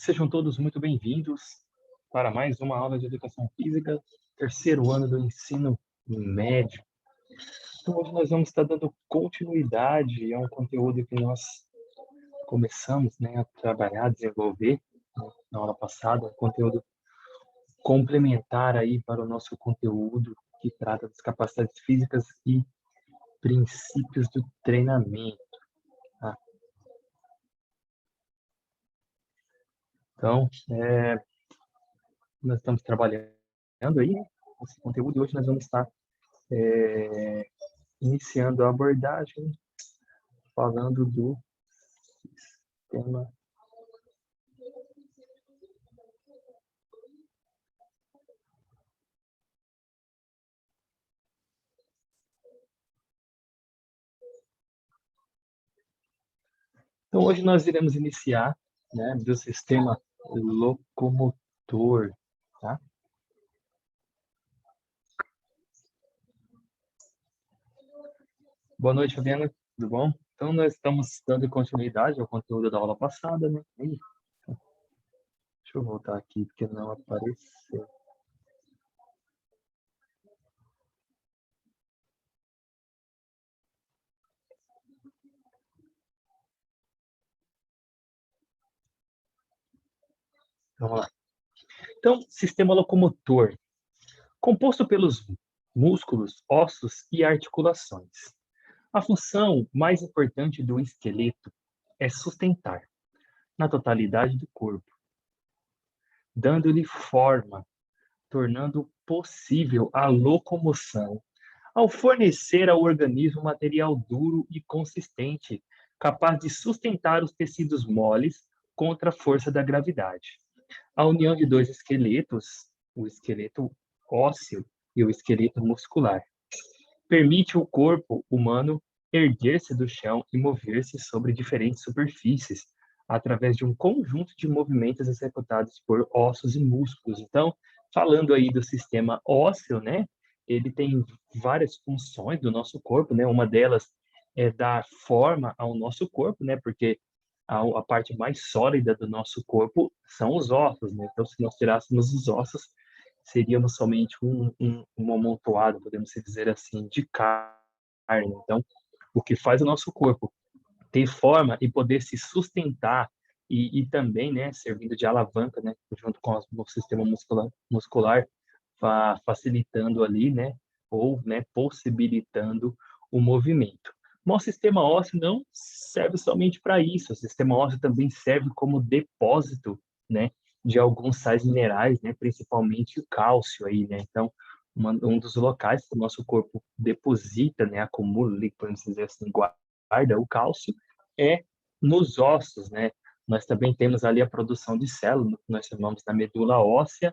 Sejam todos muito bem-vindos para mais uma aula de Educação Física, terceiro ano do ensino médio. Então, hoje nós vamos estar dando continuidade a um conteúdo que nós começamos, a trabalhar, a desenvolver, na aula passada, um conteúdo complementar aí para o nosso conteúdo que trata das capacidades físicas e princípios do treinamento. Tá? Então, nós estamos trabalhando aí esse conteúdo e hoje nós vamos estar iniciando a abordagem falando do sistema Então, hoje nós iremos iniciar, do sistema locomotor, tá? Boa noite, Fabiana, tudo bom? Então, nós estamos dando continuidade ao conteúdo da aula passada, né? Deixa eu voltar aqui, porque não apareceu. Vamos lá. Então, sistema locomotor, composto pelos músculos, ossos e articulações. A função mais importante do esqueleto é sustentar, na totalidade do corpo, dando-lhe forma, tornando possível a locomoção, ao fornecer ao organismo material duro e consistente, capaz de sustentar os tecidos moles contra a força da gravidade. A união de dois esqueletos, o esqueleto ósseo e o esqueleto muscular, permite ao corpo humano erguer-se do chão e mover-se sobre diferentes superfícies, através de um conjunto de movimentos executados por ossos e músculos. Então, falando aí do sistema ósseo, ele tem várias funções do nosso corpo, Uma delas é dar forma ao nosso corpo, Porque a parte mais sólida do nosso corpo são os ossos, Então, se nós tirássemos os ossos, seríamos somente um amontoado, podemos dizer assim, de carne. Então, o que faz o nosso corpo ter forma e poder se sustentar e também, servindo de alavanca, junto com o sistema muscular facilitando ali, ou, possibilitando o movimento. Nosso sistema ósseo não serve somente para isso, o sistema ósseo também serve como depósito, de alguns sais minerais, principalmente o cálcio aí, Então, um dos locais que o nosso corpo deposita, acumula, podemos dizer assim, guarda o cálcio, é nos ossos, Nós também temos ali a produção de células, que nós chamamos da medula óssea,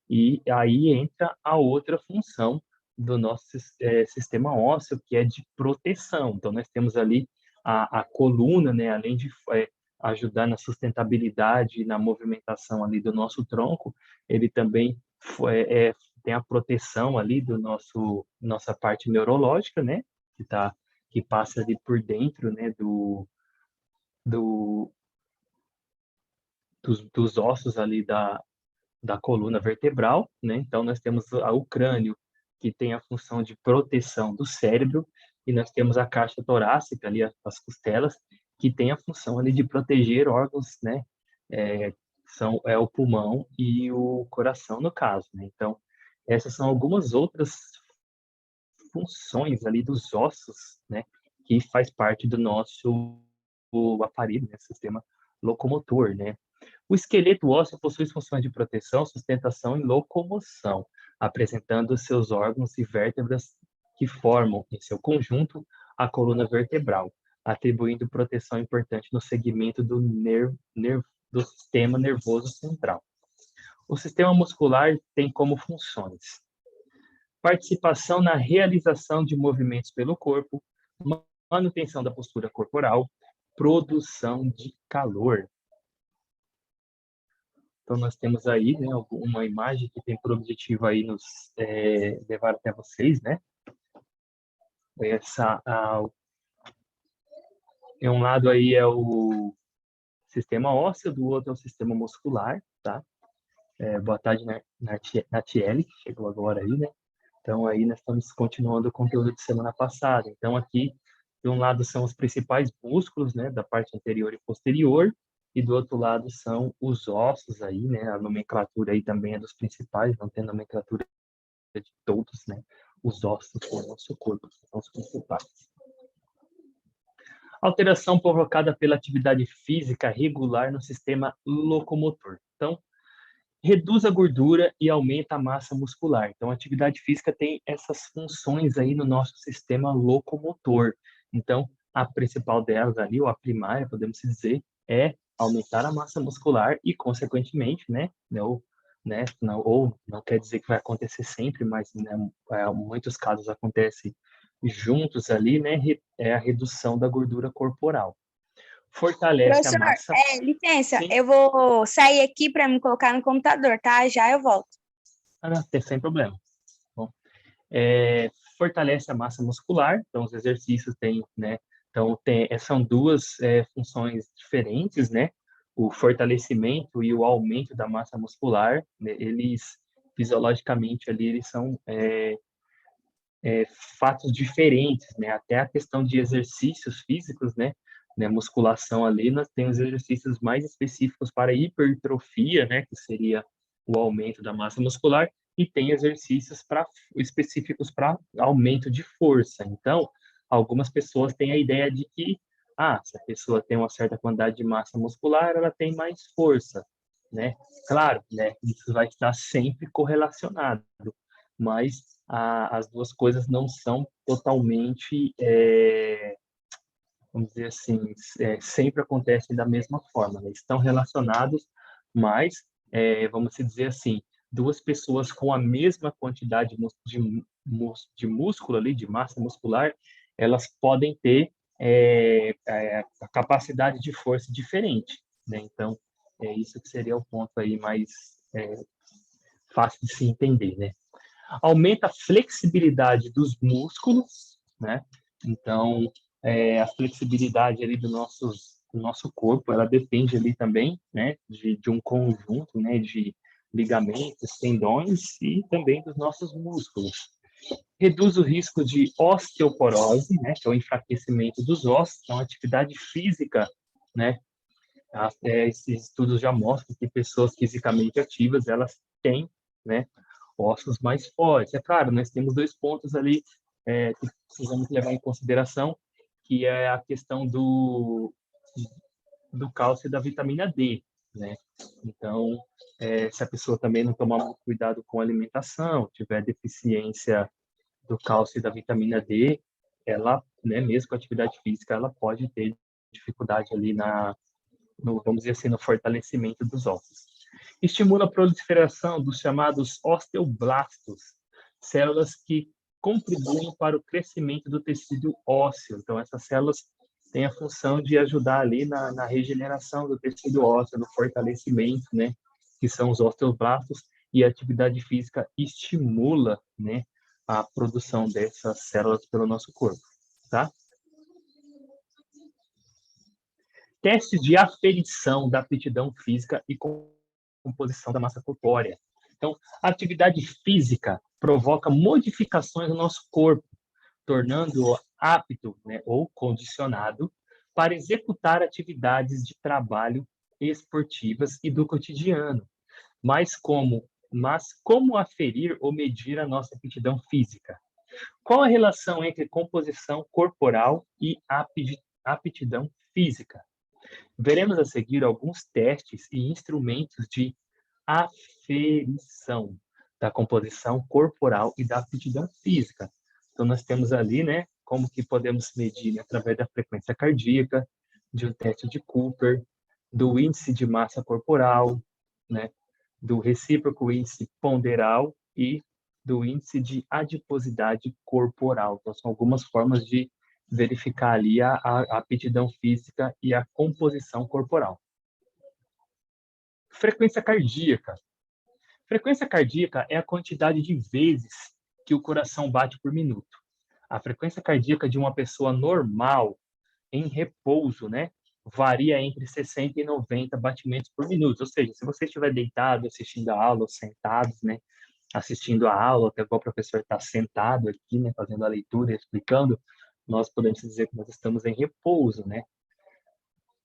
E aí entra a outra função do nosso sistema ósseo, que é de proteção. Então, nós temos ali a coluna, além de ajudar na sustentabilidade e na movimentação ali do nosso tronco, ele também tem a proteção ali do nossa parte neurológica, Que tá que passa ali por dentro, do, dos ossos ali da coluna vertebral, Então, nós temos o crânio, que tem a função de proteção do cérebro, e nós temos a caixa torácica, ali, as costelas, que tem a função ali de proteger órgãos, é o pulmão e o coração, no caso, Então, essas são algumas outras funções ali dos ossos, que faz parte do nosso aparelho, sistema locomotor, O esqueleto ósseo possui funções de proteção, sustentação e locomoção, apresentando seus órgãos e vértebras que formam, em seu conjunto, a coluna vertebral, atribuindo proteção importante no segmento do sistema nervoso central. O sistema muscular tem como funções: participação na realização de movimentos pelo corpo, manutenção da postura corporal, produção de calor. Então, nós temos aí uma imagem que tem por objetivo aí nos levar até vocês, em um lado aí é sistema ósseo, do outro é o sistema muscular, tá? Boa tarde, Natiele, que chegou agora aí, né? Então, aí nós estamos continuando o conteúdo de semana passada. Então, aqui, de um lado são os principais músculos, né, da parte anterior e posterior, e do outro lado são os ossos aí, né? A nomenclatura aí também é dos principais, não tem nomenclatura de todos, né? Os ossos do nosso corpo são os principais. Alteração provocada pela atividade física regular no sistema locomotor. Então, reduz a gordura e aumenta a massa muscular. Então, a atividade física tem essas funções aí no nosso sistema locomotor. Então, a principal delas ali, ou a primária, podemos dizer, é aumentar a massa muscular e, consequentemente, não quer dizer que vai acontecer sempre, mas né, em muitos casos acontece juntos ali, né, é a redução da gordura corporal. Fortalece a Professor, massa. licença, Sim. eu vou sair aqui para me colocar no computador, tá? Já eu volto. Não, sem problema. Bom, fortalece a massa muscular, então os exercícios têm, né? Então são duas funções diferentes, né? O fortalecimento e o aumento da massa muscular, né? Eles fisiologicamente ali eles são fatos diferentes, né? Até a questão de exercícios físicos, né? Musculação ali, nós temos exercícios mais específicos para hipertrofia, né? Que seria o aumento da massa muscular, e tem exercícios específicos para aumento de força. Então, algumas pessoas têm a ideia de que, se a pessoa tem uma certa quantidade de massa muscular, ela tem mais força, né? Claro, né? Isso vai estar sempre correlacionado, mas as duas coisas não são totalmente, vamos dizer assim, sempre acontecem da mesma forma, né? Estão relacionados, mas, vamos dizer assim, duas pessoas com a mesma quantidade de músculo ali, de massa muscular, elas podem ter a capacidade de força diferente, né? Então, é isso que seria o ponto aí mais fácil de se entender, né? Aumenta a flexibilidade dos músculos, né? Então, a flexibilidade ali do nosso corpo, ela depende ali também, né, de um conjunto, né, de ligamentos, tendões e também dos nossos músculos. Reduz o risco de osteoporose, né, que é o enfraquecimento dos ossos, então atividade física, né, esses estudos já mostram que pessoas fisicamente ativas, elas têm, né, ossos mais fortes. É claro, nós temos dois pontos ali que precisamos levar em consideração, que é a questão do cálcio e da vitamina D, né? Então, se a pessoa também não tomar muito cuidado com a alimentação, tiver deficiência do cálcio e da vitamina D, ela, né, mesmo com atividade física, ela pode ter dificuldade ali vamos dizer assim, no fortalecimento dos ossos. Estimula a proliferação dos chamados osteoblastos, células que contribuem para o crescimento do tecido ósseo. Então, essas células têm a função de ajudar ali na regeneração do tecido ósseo, no fortalecimento, né, que são os osteoblastos, e a atividade física estimula, né, a produção dessas células pelo nosso corpo, tá? Testes de aferição da aptidão física e composição da massa corpórea. Então, a atividade física provoca modificações no nosso corpo, tornando-o apto, né, ou condicionado para executar atividades de trabalho esportivas e do cotidiano. Mas como aferir ou medir a nossa aptidão física? Qual a relação entre composição corporal e aptidão física? Veremos a seguir alguns testes e instrumentos de aferição da composição corporal e da aptidão física. Então, nós temos ali, né, como que podemos medir, né, através da frequência cardíaca, de um teste de Cooper, do índice de massa corporal, né, do recíproco índice ponderal e do índice de adiposidade corporal. Então, são algumas formas de verificar ali a aptidão física e a composição corporal. Frequência cardíaca. Frequência cardíaca é a quantidade de vezes que o coração bate por minuto. A frequência cardíaca de uma pessoa normal, em repouso, né, varia entre 60 e 90 batimentos por minuto. Ou seja, se você estiver deitado assistindo a aula ou sentado, né, assistindo a aula, até igual o professor está sentado aqui, né, fazendo a leitura e explicando, nós podemos dizer que nós estamos em repouso, né?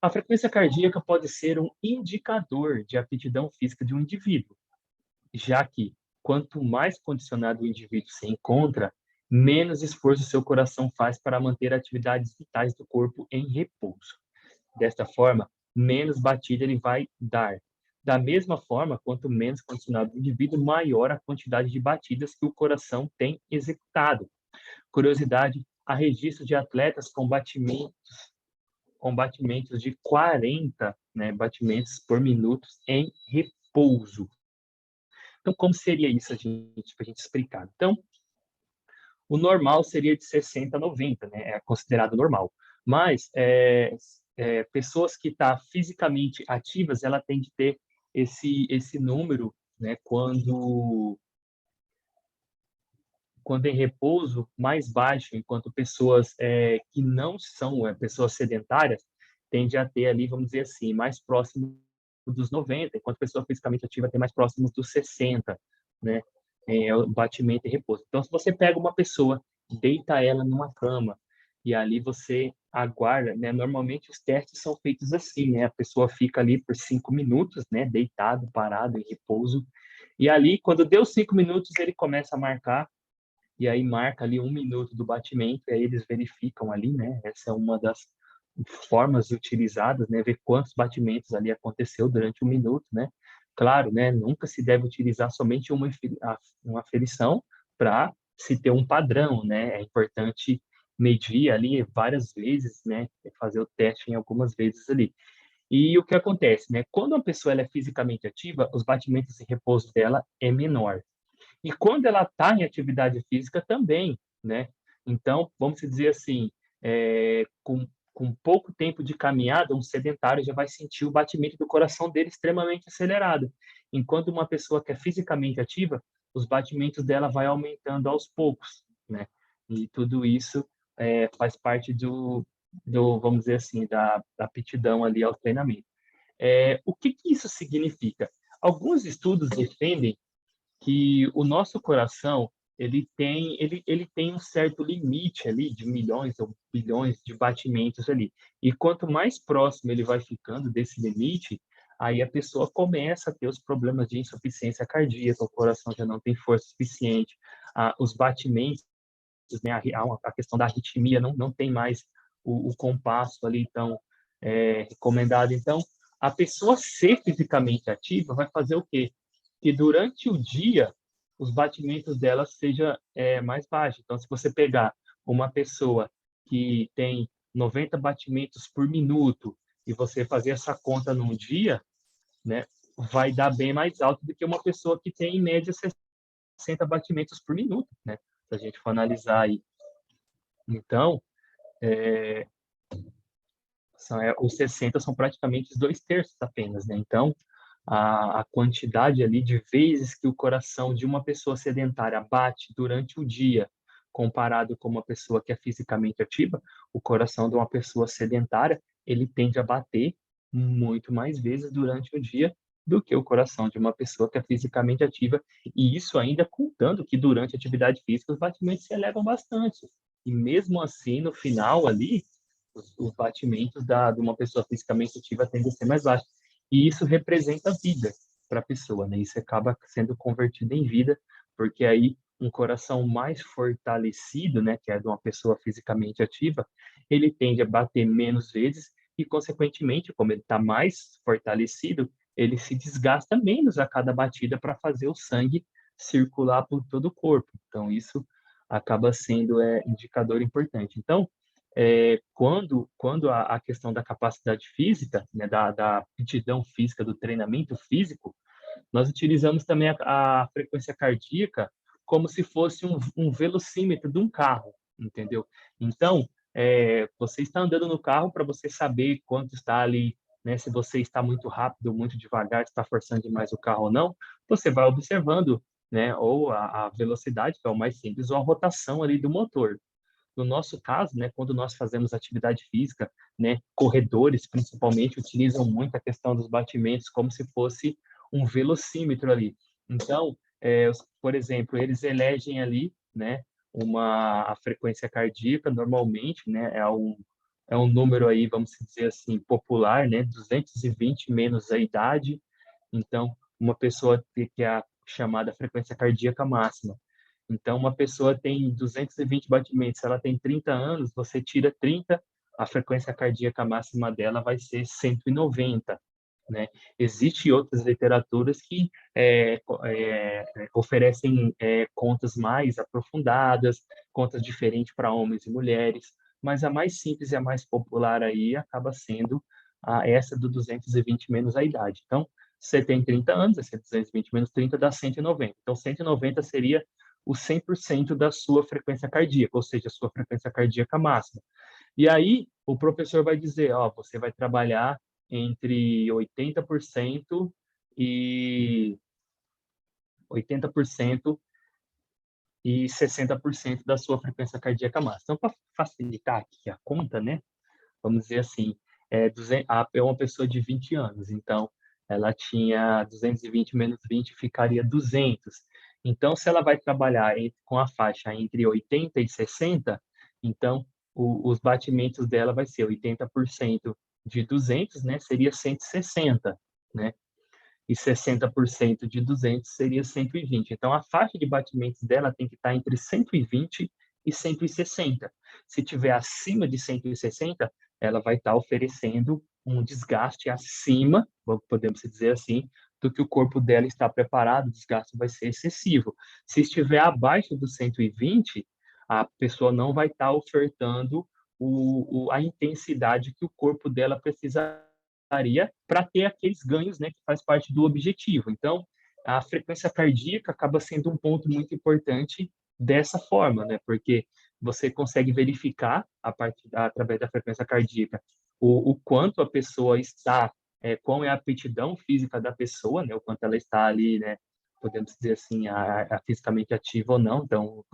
A frequência cardíaca pode ser um indicador de aptidão física de um indivíduo, já que quanto mais condicionado o indivíduo se encontra, menos esforço seu coração faz para manter atividades vitais do corpo em repouso. Desta forma, menos batida ele vai dar. Da mesma forma, quanto menos condicionado o indivíduo, maior a quantidade de batidas que o coração tem executado. Curiosidade, há registro de atletas com batimentos de 40, né, batimentos por minuto em repouso. Então, como seria isso para a gente explicar? Então, o normal seria de 60 a 90, né? É considerado normal. Mas pessoas que estão fisicamente ativas, ela tem de ter esse número, né? Quando em repouso, mais baixo, enquanto pessoas que não são pessoas sedentárias, tende a ter ali, vamos dizer assim, mais próximo dos 90, enquanto pessoa fisicamente ativa tem mais próximo dos 60, né? O batimento e repouso. Então, se você pega uma pessoa, deita ela numa cama, e ali você aguarda, né? Normalmente os testes são feitos assim, né? A pessoa fica ali por 5 minutos, né? Deitado, parado, em repouso, e ali, quando deu 5 minutos, ele começa a marcar, e aí marca ali 1 minuto do batimento, e aí eles verificam ali, né? Essa é uma das formas utilizadas, né? Ver quantos batimentos ali aconteceu durante 1 minuto, né? Claro, né? Nunca se deve utilizar somente uma aferição para se ter um padrão, né? É importante medir ali várias vezes, né? Fazer o teste em algumas vezes ali. E o que acontece, né? Quando uma pessoa ela é fisicamente ativa, os batimentos em repouso dela é menor. E quando ela está em atividade física também, né? Então, vamos dizer assim, com pouco tempo de caminhada, um sedentário já vai sentir o batimento do coração dele extremamente acelerado. Enquanto uma pessoa que é fisicamente ativa, os batimentos dela vai aumentando aos poucos, né? E tudo isso faz parte vamos dizer assim, da aptidão ali ao treinamento. O que isso significa? Alguns estudos defendem que o nosso coração ele tem um certo limite ali de milhões ou bilhões de batimentos ali. E quanto mais próximo ele vai ficando desse limite, aí a pessoa começa a ter os problemas de insuficiência cardíaca, o coração já não tem força suficiente, os batimentos, né, a questão da arritmia não tem mais o compasso ali tão recomendado. Então, a pessoa ser fisicamente ativa vai fazer o quê? Que durante o dia os batimentos dela seja mais baixo. Então, se você pegar uma pessoa que tem 90 batimentos por minuto e você fazer essa conta num dia, né, vai dar bem mais alto do que uma pessoa que tem em média 60 batimentos por minuto, né? Se a gente for analisar aí. Então, os 60 são praticamente os 2/3 apenas, né? Então, a quantidade ali de vezes que o coração de uma pessoa sedentária bate durante o dia, comparado com uma pessoa que é fisicamente ativa, o coração de uma pessoa sedentária, ele tende a bater muito mais vezes durante o dia do que o coração de uma pessoa que é fisicamente ativa, e isso ainda contando que durante a atividade física os batimentos se elevam bastante. E mesmo assim, no final ali, os batimentos de uma pessoa fisicamente ativa tendem a ser mais baixos. E isso representa vida para a pessoa, né? Isso acaba sendo convertido em vida, porque aí um coração mais fortalecido, né, que é de uma pessoa fisicamente ativa, ele tende a bater menos vezes e, consequentemente, como ele está mais fortalecido, ele se desgasta menos a cada batida para fazer o sangue circular por todo o corpo. Então, isso acaba sendo indicador importante. Então, quando a questão da capacidade física, né, da aptidão física, do treinamento físico, nós utilizamos também a frequência cardíaca como se fosse um velocímetro de um carro, entendeu? Então, você está andando no carro para você saber quanto está ali, né, se você está muito rápido ou muito devagar, se está forçando demais o carro ou não, você vai observando, né, ou a velocidade, que é o mais simples, ou a rotação ali do motor. no nosso caso, né, quando nós fazemos atividade física, né, corredores principalmente utilizam muito a questão dos batimentos como se fosse um velocímetro ali. Então, por exemplo, eles elegem ali, né, a frequência cardíaca normalmente, né, é um número aí, vamos dizer assim, popular, né, 220 menos a idade. Então, uma pessoa que é a chamada frequência cardíaca máxima. Então, uma pessoa tem 220 batimentos, se ela tem 30 anos, você tira 30, a frequência cardíaca máxima dela vai ser 190, né? Existem outras literaturas que oferecem contas mais aprofundadas, contas diferentes para homens e mulheres, mas a mais simples e a mais popular aí acaba sendo essa do 220 menos a idade. Então, você tem 30 anos, esse 220 menos 30 dá 190. Então, 190 seria o 100% da sua frequência cardíaca, ou seja, a sua frequência cardíaca máxima. E aí, o professor vai dizer, ó, você vai trabalhar entre 80% e 80% e 60% da sua frequência cardíaca máxima. Então, para facilitar aqui a conta, né? Vamos dizer assim, é uma pessoa de 20 anos, então ela tinha 220 menos 20 ficaria 200. Então, se ela vai trabalhar com a faixa entre 80 e 60, então os batimentos dela vai ser 80% de 200, né, seria 160, né? E 60% de 200 seria 120. Então, a faixa de batimentos dela tem que estar entre 120 e 160. Se tiver acima de 160, ela vai estar oferecendo um desgaste acima, podemos dizer assim, do que o corpo dela está preparado, o desgaste vai ser excessivo. Se estiver abaixo dos 120, a pessoa não vai estar ofertando a intensidade que o corpo dela precisa para ter aqueles ganhos, né, que faz parte do objetivo. Então, a frequência cardíaca acaba sendo um ponto muito importante dessa forma, né, porque você consegue verificar através da frequência cardíaca o quanto a pessoa está, qual é a aptidão física da pessoa, né, o quanto ela está ali, né, podemos dizer assim, a fisicamente ativa ou não. Então,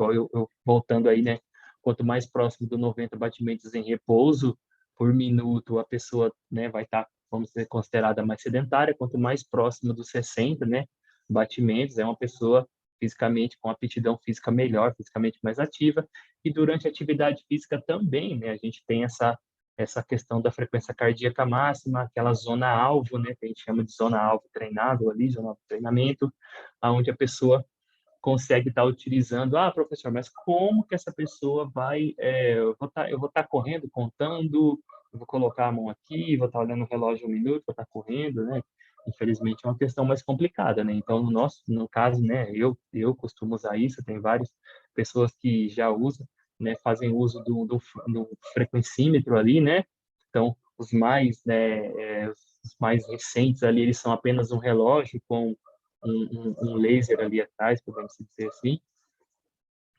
voltando aí, né, quanto mais próximo do 90 batimentos em repouso por minuto, a pessoa, né, vai estar, vamos ser considerada mais sedentária. Quanto mais próximo dos 60, né, batimentos, é uma pessoa fisicamente com aptidão física melhor, fisicamente mais ativa. E durante a atividade física também, né, a gente tem essa questão da frequência cardíaca máxima, aquela zona alvo, né, que a gente chama de zona alvo treinável ali, zona alvo treinamento, aonde a pessoa consegue estar utilizando. Ah, professor, mas como que essa pessoa vai... eu vou estar correndo, contando, eu vou colocar a mão aqui, vou estar olhando o relógio 1 minuto, vou estar correndo, né? Infelizmente é uma questão mais complicada, né? Então, no caso, né, eu costumo usar isso, tem várias pessoas que já usam, né, fazem uso do frequencímetro ali, né? Então, os mais recentes ali, eles são apenas um relógio com um laser ali atrás, podemos dizer assim,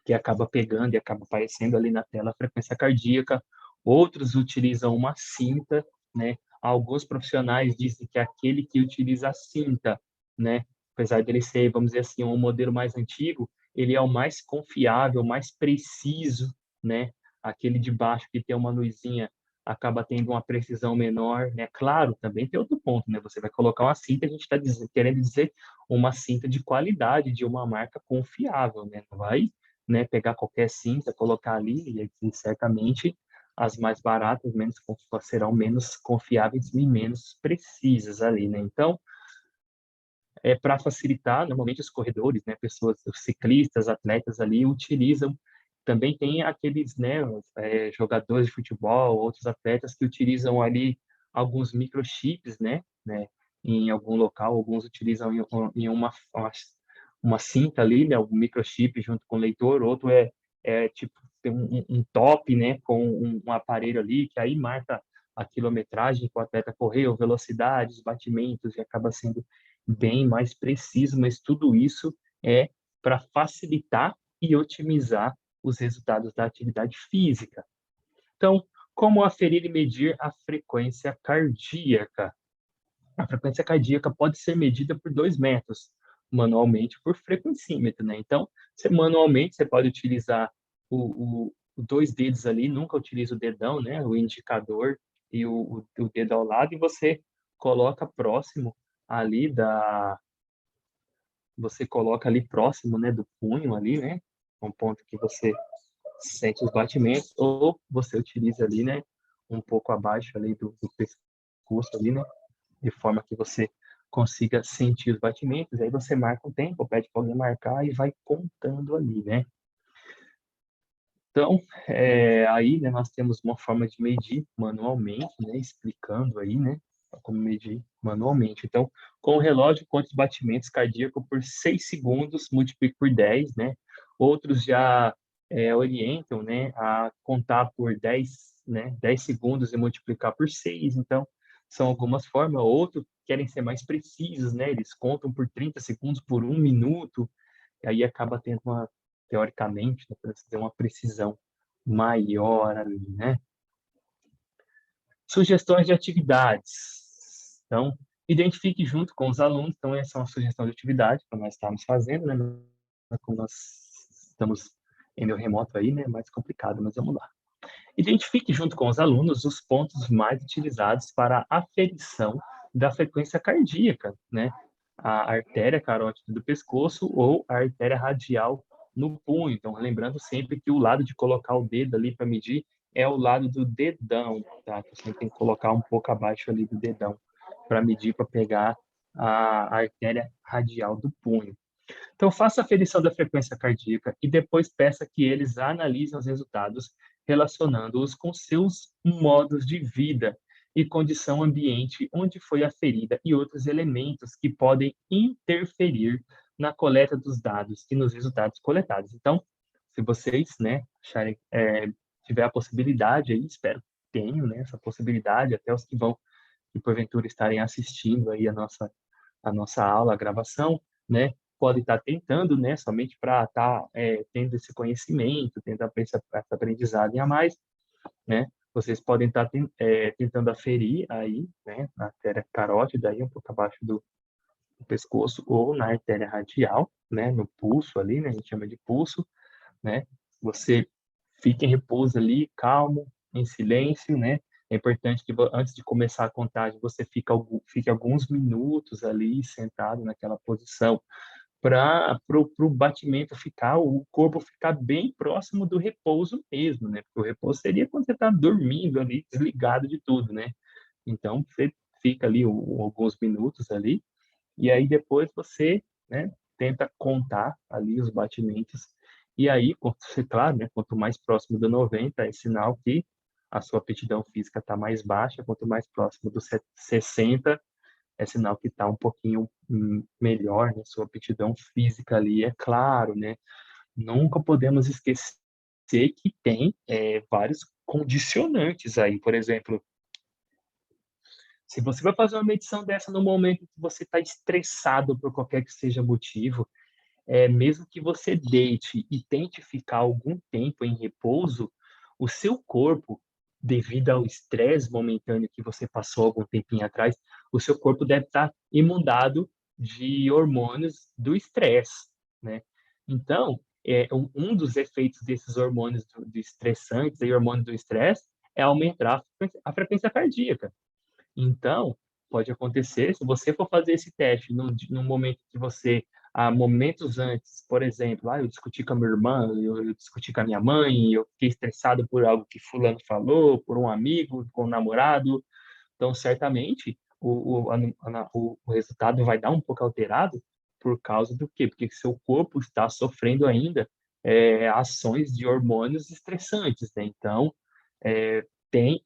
que acaba pegando e acaba aparecendo ali na tela a frequência cardíaca. Outros utilizam uma cinta, né? Alguns profissionais dizem que aquele que utiliza a cinta, né, apesar dele ser, vamos dizer assim, um modelo mais antigo, ele é o mais confiável, mais preciso, né? Aquele de baixo que tem uma luzinha acaba tendo uma precisão menor, né? Claro, também tem outro ponto, né? Você vai colocar uma cinta, a gente está querendo dizer uma cinta de qualidade, de uma marca confiável, né? Não vai, né, pegar qualquer cinta, colocar ali, e certamente as mais baratas serão menos confiáveis e menos precisas ali, né? Então, para facilitar, normalmente os corredores, né, pessoas, os ciclistas, atletas ali utilizam. Também tem aqueles, né, jogadores de futebol, outros atletas que utilizam ali alguns microchips, né, em algum local. Alguns utilizam em uma cinta ali, né, um microchip junto com o leitor. Outro tipo tem um top, né, com um aparelho ali que aí marca a quilometragem que o atleta correu, velocidade, os batimentos, e acaba sendo bem mais preciso, mas tudo isso é para facilitar e otimizar os resultados da atividade física. Então, como aferir e medir a frequência cardíaca? A frequência cardíaca pode ser medida por dois métodos, manualmente por frequencímetro, né? Então, manualmente, você pode utilizar dois dedos ali, nunca utiliza o dedão, né? O indicador e o dedo ao lado, e você coloca próximo ali você coloca ali próximo, né, do punho ali, né? Um ponto que você sente os batimentos, ou você utiliza ali, né, um pouco abaixo ali do pescoço ali, né? De forma que você consiga sentir os batimentos, aí você marca um tempo, pede para alguém marcar e vai contando ali, né? Então, aí, né, nós temos uma forma de medir manualmente, né, explicando aí, né, como medir manualmente. Então, com o relógio, conte os batimentos cardíacos por 6 segundos, multiplique por 10, né? Outros já orientam, né, a contar por 10, né, 10 segundos e multiplicar por 6. Então, são algumas formas. Outros querem ser mais precisos, né? Eles contam por 30 segundos, por 1 minuto, e aí acaba tendo teoricamente, né, para ter uma precisão maior ali, né? Sugestões de atividades. Então, identifique junto com os alunos. Então, essa é uma sugestão de atividade para nós estarmos fazendo, né? Como nós estamos em meio remoto aí, né? Mais complicado, mas vamos lá. Identifique junto com os alunos os pontos mais utilizados para a aferição da frequência cardíaca, né? A artéria carótida do pescoço ou a artéria radial no punho. Então, lembrando sempre que o lado de colocar o dedo ali para medir é o lado do dedão, tá? Você tem que colocar um pouco abaixo ali do dedão para medir, para pegar a artéria radial do punho. Então, faça a aferição da frequência cardíaca e depois peça que eles analisem os resultados, relacionando-os com seus modos de vida e condição ambiente onde foi aferida e outros elementos que podem interferir na coleta dos dados e nos resultados coletados. Então, se vocês, né, acharem, tiver a possibilidade aí, espero que tenham, né, essa possibilidade, até os que vão, que porventura estarem assistindo aí a nossa aula, a gravação, né, pode estar tentando, né, somente para estar tendo esse conhecimento, tendo esse aprendizado a mais, né, vocês podem estar tentando aferir aí, né, na artéria carótida, aí um pouco abaixo do pescoço, ou na artéria radial, né, no pulso ali, né, a gente chama de pulso, né, você fique em repouso ali, calmo, em silêncio, né, é importante que antes de começar a contagem você fique alguns minutos ali sentado naquela posição, para o batimento ficar, o corpo ficar bem próximo do repouso mesmo, né? Porque o repouso seria quando você está dormindo ali, desligado de tudo, né? Então, você fica ali alguns minutos ali, e aí depois você, né, tenta contar ali os batimentos, e aí, claro, né, quanto mais próximo do 90, é sinal que a sua aptidão física está mais baixa, quanto mais próximo do 60, é sinal que está um pouquinho melhor, né? Sua aptidão física ali, é claro, né? Nunca podemos esquecer que tem vários condicionantes aí. Por exemplo, se você vai fazer uma medição dessa no momento que você está estressado por qualquer que seja motivo, mesmo que você deite e tente ficar algum tempo em repouso, o seu corpo, devido ao estresse momentâneo que você passou algum tempinho atrás, o seu corpo deve estar inundado de hormônios do estresse, né? Então, um dos efeitos desses hormônios do estressantes e hormônios do estresse é aumentar a frequência cardíaca. Então, pode acontecer, se você for fazer esse teste no momento que você, há momentos antes, por exemplo, eu discuti com a minha irmã, eu discuti com a minha mãe, eu fiquei estressado por algo que fulano falou, por um amigo, com um namorado, então, certamente, o resultado vai dar um pouco alterado por causa do quê? Porque seu corpo está sofrendo ainda ações de hormônios estressantes, né? Então, tem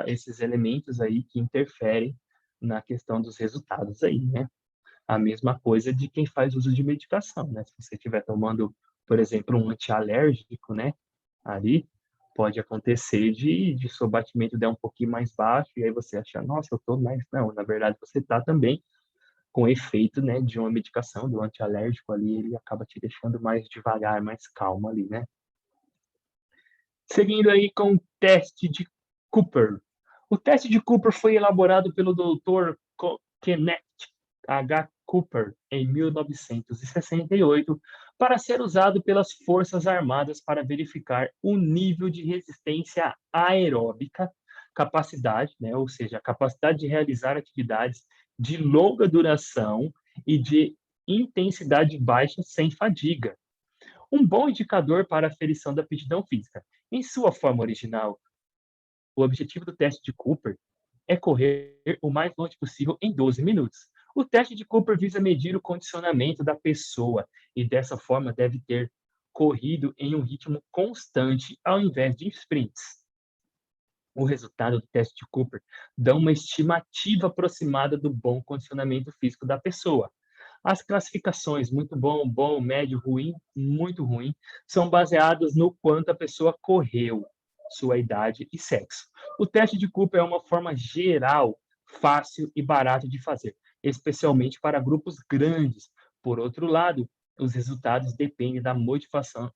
esses elementos aí que interferem na questão dos resultados aí, né? A mesma coisa de quem faz uso de medicação, né? Se você estiver tomando, por exemplo, um antialérgico, né? Ali pode acontecer de seu batimento der um pouquinho mais baixo e aí você achar, nossa, eu tô mais... Não, na verdade você está também com efeito, né, de uma medicação, do antialérgico ali, ele acaba te deixando mais devagar, mais calmo ali, né? Seguindo aí com o teste de Cooper. O teste de Cooper foi elaborado pelo Dr. Kenneth H. Cooper em 1968 para ser usado pelas Forças Armadas para verificar o nível de resistência aeróbica, capacidade, né, ou seja, a capacidade de realizar atividades de longa duração e de intensidade baixa sem fadiga. Um bom indicador para a aferição da aptidão física. Em sua forma original, o objetivo do teste de Cooper é correr o mais longe possível em 12 minutos. O teste de Cooper visa medir o condicionamento da pessoa e, dessa forma, deve ter corrido em um ritmo constante ao invés de sprints. O resultado do teste de Cooper dá uma estimativa aproximada do bom condicionamento físico da pessoa. As classificações muito bom, bom, médio, ruim, muito ruim, são baseadas no quanto a pessoa correu, sua idade e sexo. O teste de Cooper é uma forma geral, fácil e barata de fazer, especialmente para grupos grandes. Por outro lado, os resultados dependem da motivação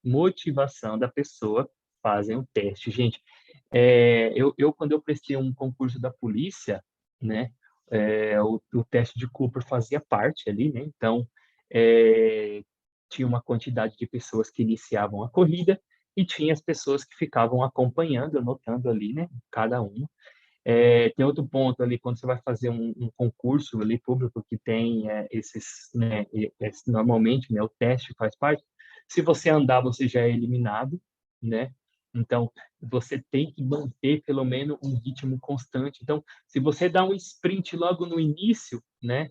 da pessoa que fazem o teste. Gente, quando eu prestei um concurso da polícia, né, o teste de Cooper fazia parte ali, né? Então, é, tinha uma quantidade de pessoas que iniciavam a corrida e tinha as pessoas que ficavam acompanhando, anotando ali, né? Cada um. Tem outro ponto ali, quando você vai fazer um concurso ali público que tem esses, né? Normalmente, né? O teste faz parte. Se você andar, você já é eliminado, né? Então, você tem que manter pelo menos um ritmo constante. Então, se você dá um sprint logo no início, né?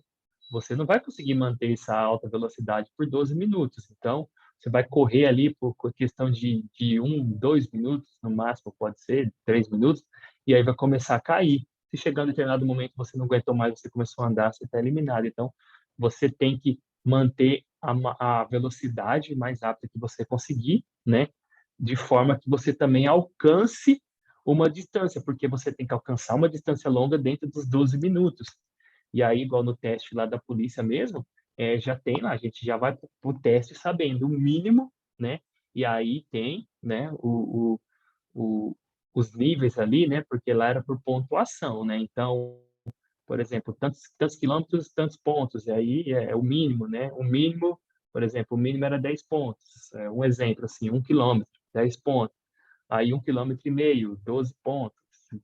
Você não vai conseguir manter essa alta velocidade por 12 minutos. Então, você vai correr ali por questão de 1, 2 minutos, no máximo pode ser, 3 minutos, e aí vai começar a cair. Se chegar em determinado momento você não aguentou mais, você começou a andar, você está eliminado. Então, você tem que manter a velocidade mais rápida que você conseguir, né? De forma que você também alcance uma distância, porque você tem que alcançar uma distância longa dentro dos 12 minutos. E aí, igual no teste lá da polícia mesmo, já tem lá, a gente já vai para o teste sabendo o mínimo, né? E aí tem, né, o, os níveis ali, né? Porque lá era por pontuação, né? Então, por exemplo, tantos quilômetros, tantos pontos, e aí é o mínimo, né? O mínimo, por exemplo, o mínimo era 10 pontos. Um exemplo, assim, 1 quilômetro, 10 pontos. Aí 1,5 km, 12 pontos,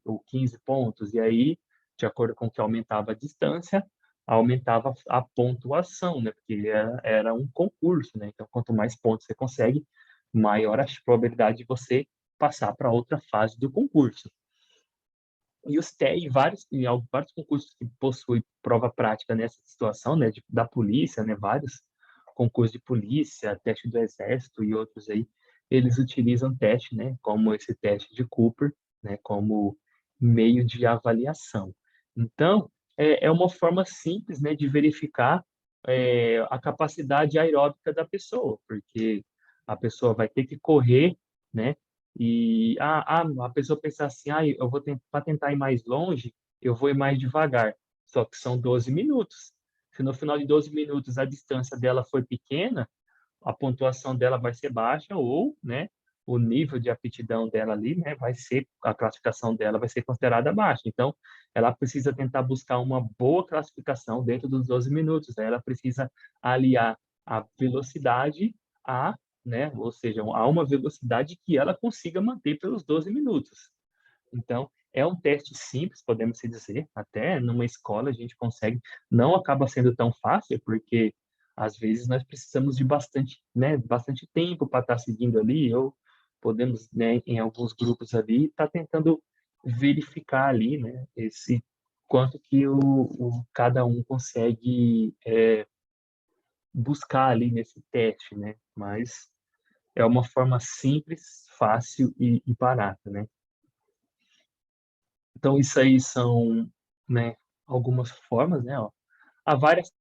ou 15 pontos. E aí, de acordo com o que aumentava a distância, aumentava a pontuação, né? Porque era um concurso, né? Então, quanto mais pontos você consegue, maior a probabilidade de você passar para outra fase do concurso. E os TEI, vários concursos que possuem prova prática nessa situação, né, da polícia, né, vários concursos de polícia, teste do exército e outros aí, eles utilizam teste, né, como esse teste de Cooper, né, como meio de avaliação. Então, é uma forma simples, né, de verificar a capacidade aeróbica da pessoa, porque a pessoa vai ter que correr, né, e a pessoa pensa assim, eu vou para tentar ir mais longe, eu vou ir mais devagar. Só que são 12 minutos. Se no final de 12 minutos a distância dela foi pequena, a pontuação dela vai ser baixa ou, né, o nível de aptidão dela ali, né, a classificação dela vai ser considerada baixa. Então, ela precisa tentar buscar uma boa classificação dentro dos 12 minutos. Ela precisa aliar a velocidade a, né, ou seja, a uma velocidade que ela consiga manter pelos 12 minutos. Então, é um teste simples, podemos dizer, até numa escola a gente consegue, não acaba sendo tão fácil, porque às vezes nós precisamos de bastante, né, bastante tempo para estar seguindo ali, ou podemos, né, em alguns grupos ali, estar tentando verificar ali, né, esse quanto que cada um consegue buscar ali nesse teste, né, mas é uma forma simples, fácil e barata, né. Então, isso aí são, né, algumas formas, né, ó. Há várias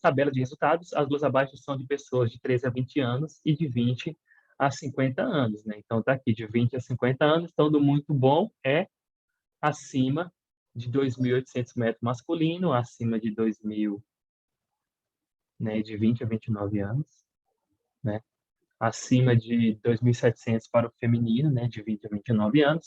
tabelas de resultados, as duas abaixo são de pessoas de 13 a 20 anos e de 20 a 50 anos, né. Então tá aqui, de 20 a 50 anos, então do muito bom é acima de 2.800 metros masculino, acima de 2.000, né, de 20 a 29 anos, né, acima de 2.700 para o feminino, né, de 20 a 29 anos.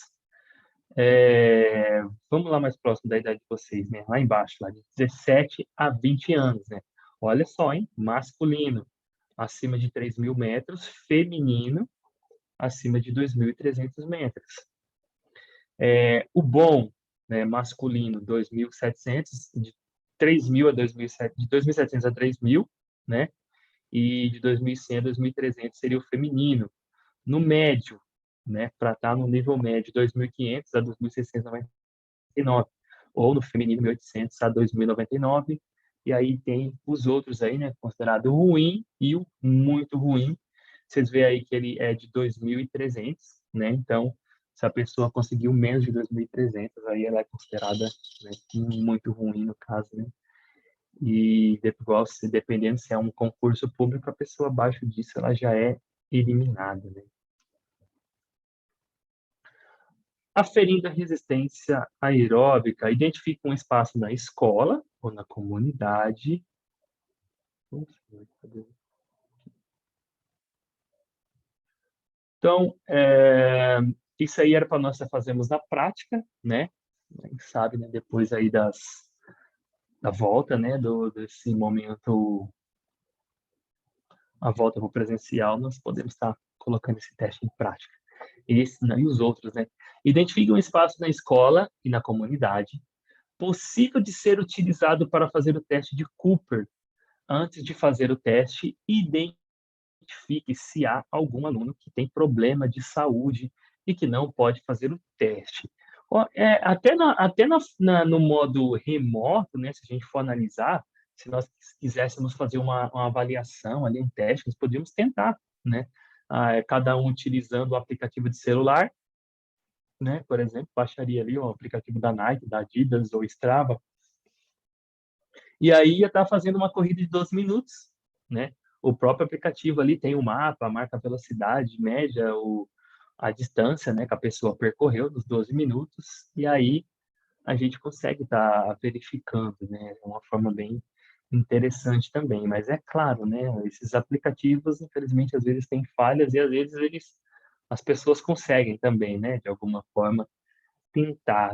Vamos lá mais próximo da idade de vocês, né? Lá embaixo, lá de 17 a 20 anos, né? Olha só, hein? Masculino. acima de 3.000 metros, feminino, acima de 2.300 metros. O bom, né, masculino, 2.700, de 3.000 a 2.700, de 2.700 a 3.000, né? E de 2.100 a 2.300 seria o feminino. No médio, né, para estar no nível médio, 2.500 a 2.699, ou no feminino, 1.800 a 2.099, e aí tem os outros aí, né, considerado ruim e o muito ruim. Vocês veem aí que ele é de 2.300, né? Então, se a pessoa conseguiu menos de 2.300, aí ela é considerada, né, muito ruim no caso, né? E dependendo se é um concurso público, a pessoa abaixo disso ela já é eliminada, né? Aferindo a resistência aeróbica, identifique um espaço na escola ou na comunidade. Então, isso aí era para nós fazermos na prática, né? Quem sabe, né? Depois aí da volta, né? Desse momento, a volta para o presencial, nós podemos estar colocando esse teste em prática. Esse, né, e os outros, né? Identifique um espaço na escola e na comunidade possível de ser utilizado para fazer o teste de Cooper. Antes de fazer o teste, identifique se há algum aluno que tem problema de saúde e que não pode fazer o teste. No modo remoto, né, se a gente for analisar, se nós quiséssemos fazer uma avaliação, ali, um teste, nós podíamos tentar, né? Cada um utilizando o aplicativo de celular, né? Por exemplo, baixaria ali o aplicativo da Nike, da Adidas ou Strava, e aí ia estar fazendo uma corrida de 12 minutos, né? O próprio aplicativo ali tem o mapa, marca a velocidade média, a distância, né, que a pessoa percorreu nos 12 minutos, e aí a gente consegue estar verificando, né? É uma forma bem interessante também, mas é claro, né? Esses aplicativos, infelizmente, às vezes têm falhas e às vezes as pessoas conseguem também, né? De alguma forma tentar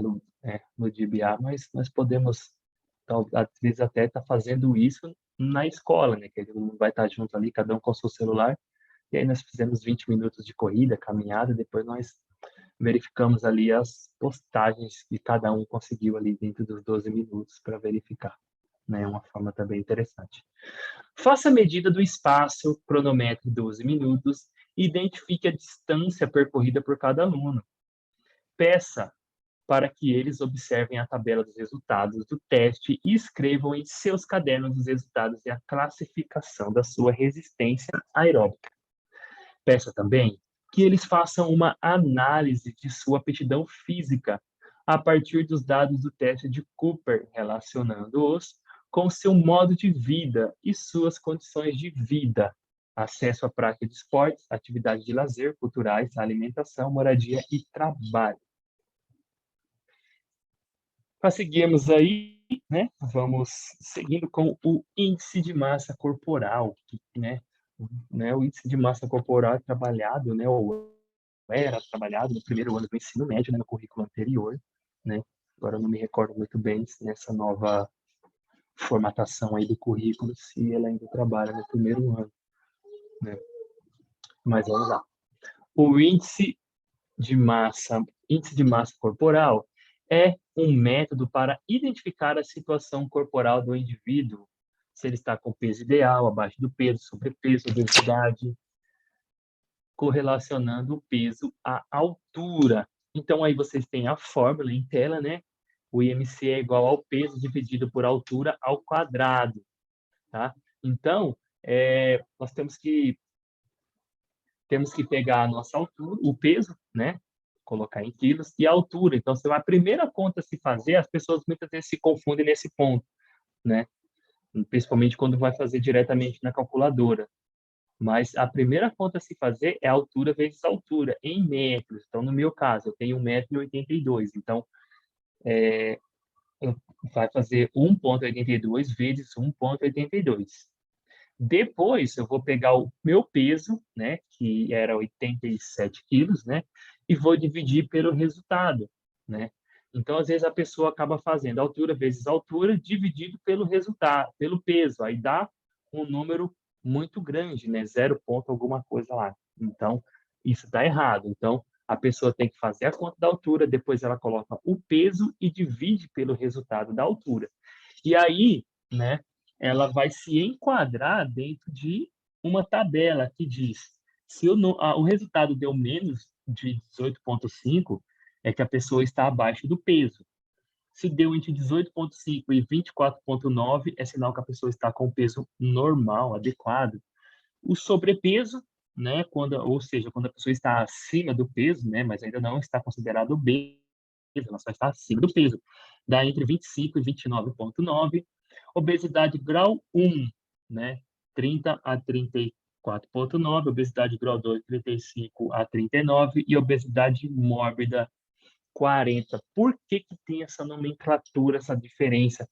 ludibriar, mas nós podemos às vezes até estar fazendo isso na escola, né? Que ele não vai estar junto ali, cada um com o seu celular, e aí nós fizemos 20 minutos de corrida, caminhada, depois nós verificamos ali as postagens que cada um conseguiu ali dentro dos 12 minutos para verificar, né? Uma forma também interessante. Faça a medida do espaço, cronometre 12 minutos, e identifique a distância percorrida por cada aluno. Peça para que eles observem a tabela dos resultados do teste e escrevam em seus cadernos os resultados e a classificação da sua resistência aeróbica. Peça também que eles façam uma análise de sua aptidão física a partir dos dados do teste de Cooper, relacionando-os com seu modo de vida e suas condições de vida, acesso à prática de esportes, atividades de lazer, culturais, alimentação, moradia e trabalho. Para seguirmos aí, né, vamos seguindo com o índice de massa corporal, o índice de massa corporal é trabalhado, né, ou era trabalhado no primeiro ano do ensino médio, né, no currículo anterior, né? Agora eu não me recordo muito bem nessa nova formatação aí do currículo, se ela ainda trabalha no primeiro ano, né? Mas vamos lá. O índice de massa corporal é um método para identificar a situação corporal do indivíduo, se ele está com peso ideal, abaixo do peso, sobrepeso, obesidade, correlacionando o peso à altura. Então, aí vocês têm a fórmula em tela, né? O IMC é igual ao peso dividido por altura ao quadrado, tá? Então, nós temos que pegar a nossa altura, o peso, né? Colocar em quilos, e a altura. Então, a primeira conta a se fazer, as pessoas muitas vezes se confundem nesse ponto, né? Principalmente quando vai fazer diretamente na calculadora. Mas a primeira conta a se fazer é a altura vezes a altura, em metros. Então, no meu caso, eu tenho 1,82 m. Então, vai fazer 1,82 vezes 1,82. Depois, eu vou pegar o meu peso, né, que era 87 quilos, né, e vou dividir pelo resultado, né? Então, às vezes, a pessoa acaba fazendo altura vezes altura dividido pelo resultado, pelo peso. Aí dá um número muito grande, né? 0 ponto alguma coisa lá. Então, isso está errado. Então, a pessoa tem que fazer a conta da altura, depois ela coloca o peso e divide pelo resultado da altura. E aí, né, ela vai se enquadrar dentro de uma tabela que diz se o resultado deu menos de 18,5, é que a pessoa está abaixo do peso. Se deu entre 18,5 e 24,9, é sinal que a pessoa está com peso normal, adequado. O sobrepeso, né, ou seja, quando a pessoa está acima do peso, né, mas ainda não está considerado obeso, ela só está acima do peso, dá entre 25 e 29,9. Obesidade grau 1, né, 30 a 34,9. Obesidade grau 2, 35 a 39. E obesidade mórbida, 40. Por que que tem essa nomenclatura, essa diferença?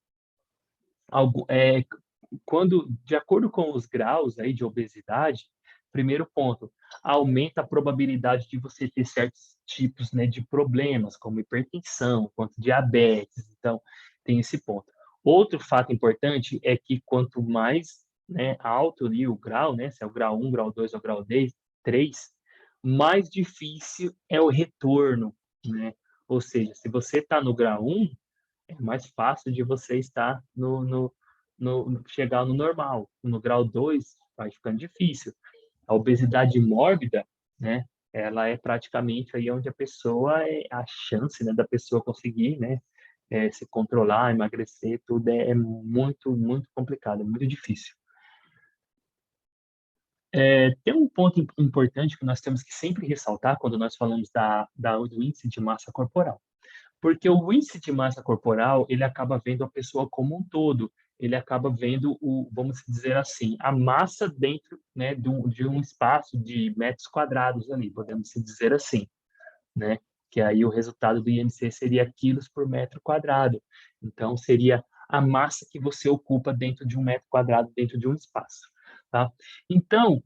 Quando, de acordo com os graus aí de obesidade, primeiro ponto, aumenta a probabilidade de você ter certos tipos, né, de problemas, como hipertensão, quanto diabetes. Então, tem esse ponto. Outro fato importante é que quanto mais, né, alto ali o grau, né, se é o grau 1, grau 2 ou grau 3, mais difícil é o retorno, né? Ou seja, se você está no grau 1, é mais fácil de você estar chegar no normal. No grau 2 vai ficando difícil. A obesidade mórbida, né, ela é praticamente aí onde a chance, né, da pessoa conseguir, né, se controlar, emagrecer, tudo é muito, muito complicado, é muito difícil. Tem um ponto importante que nós temos que sempre ressaltar quando nós falamos do índice de massa corporal. Porque o índice de massa corporal, ele acaba vendo a pessoa como um todo. Ele acaba vendo vamos dizer assim, a massa dentro, né, de um espaço de metros quadrados ali, podemos dizer assim, né? Que aí o resultado do IMC seria quilos por metro quadrado. Então, seria a massa que você ocupa dentro de um metro quadrado, dentro de um espaço, tá? Então,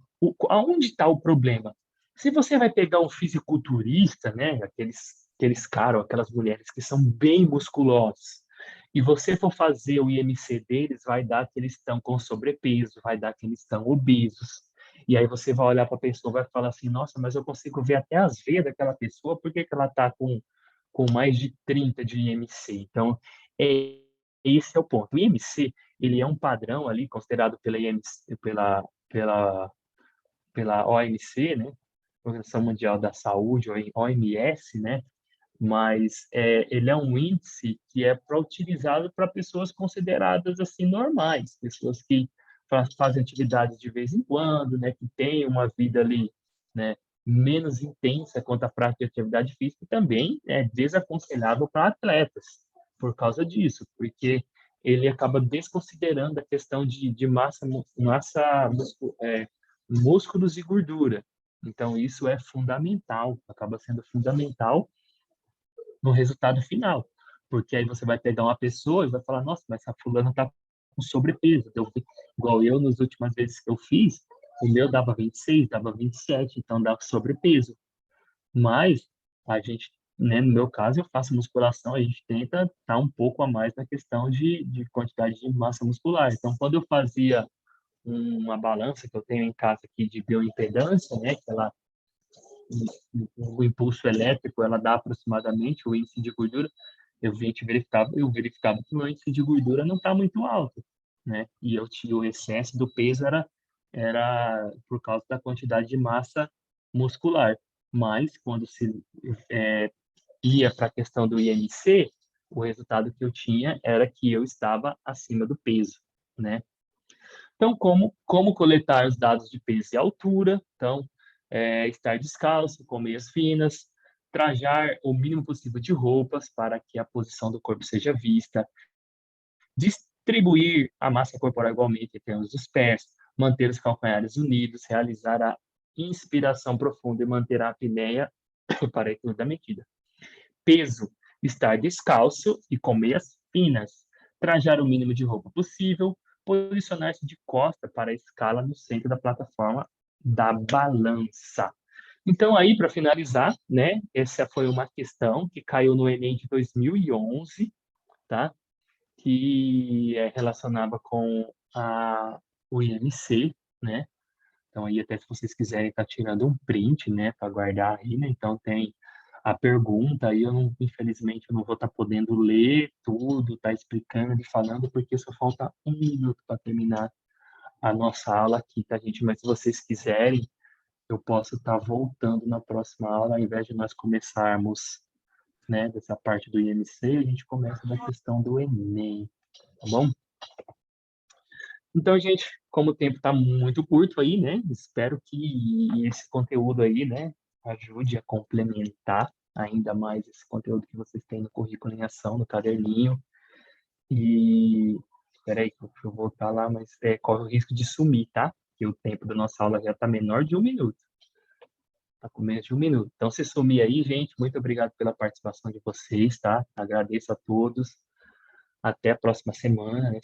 aonde está o problema? Se você vai pegar um fisiculturista, né, aqueles caras, aquelas mulheres que são bem musculosos, e você for fazer o IMC deles, vai dar que eles estão com sobrepeso, vai dar que eles estão obesos. E aí você vai olhar para a pessoa e vai falar assim, nossa, mas eu consigo ver até as veias daquela pessoa, por que que ela está com mais de 30 de IMC? Então, esse é o ponto. O IMC, ele é um padrão ali considerado pela IMC, pela OMC, né? Organização Mundial da Saúde, ou OMS, né? Mas ele é um índice que é utilizado para pessoas consideradas assim normais, pessoas que fazem atividades de vez em quando, né, que têm uma vida ali, né, menos intensa quanto à prática de atividade física, e também é desaconselhável para atletas por causa disso, porque ele acaba desconsiderando a questão de músculos e gordura. Então, isso é fundamental, acaba sendo fundamental no resultado final. Porque aí você vai pegar uma pessoa e vai falar, nossa, mas essa fulana tá com sobrepeso. Igual eu, nas últimas vezes que eu fiz, o meu dava 26, dava 27, então dava sobrepeso. Mas a gente, né, no meu caso, eu faço musculação, a gente tenta estar um pouco a mais na questão de quantidade de massa muscular. Então, quando eu fazia uma balança que eu tenho em casa aqui de bioimpedância, né, que ela o impulso elétrico, ela dá aproximadamente o índice de gordura, eu verificava que o meu índice de gordura não está muito alto, né? E eu tinha o excesso do peso era por causa da quantidade de massa muscular. Mas quando se ia para a questão do IMC, o resultado que eu tinha era que eu estava acima do peso, né? Então, como coletar os dados de peso e altura? Então, estar descalço, com meias finas, trajar o mínimo possível de roupas para que a posição do corpo seja vista, distribuir a massa corporal igualmente entre ambos os pés, manter os calcanhares unidos, realizar a inspiração profunda e manter a apneia para equilíbrio da medida. Peso, estar descalço e com meias finas, trajar o mínimo de roupa possível, posicionar-se de costa para a escala no centro da plataforma da balança. Então, aí, para finalizar, né, essa foi uma questão que caiu no Enem de 2011, tá? Que relacionava com o IMC, né? Então, aí, até se vocês quiserem estar tirando um print, né, para guardar aí, né? Então, tem a pergunta, aí infelizmente, eu não vou estar podendo ler tudo, tá explicando e falando, porque só falta 1 minuto para terminar a nossa aula aqui, tá, gente? Mas se vocês quiserem, eu posso estar voltando na próxima aula, ao invés de nós começarmos, né, dessa parte do IMC, a gente começa da questão do Enem, tá bom? Então, gente, como o tempo está muito curto aí, né, espero que esse conteúdo aí, né, ajude a complementar ainda mais esse conteúdo que vocês têm no currículo em ação, no caderninho. E, espera aí, deixa eu voltar lá, mas corre o risco de sumir, tá? Porque o tempo da nossa aula já está menor de 1 minuto. Está com menos de 1 minuto. Então, se sumir aí, gente, muito obrigado pela participação de vocês, tá? Agradeço a todos. Até a próxima semana, né?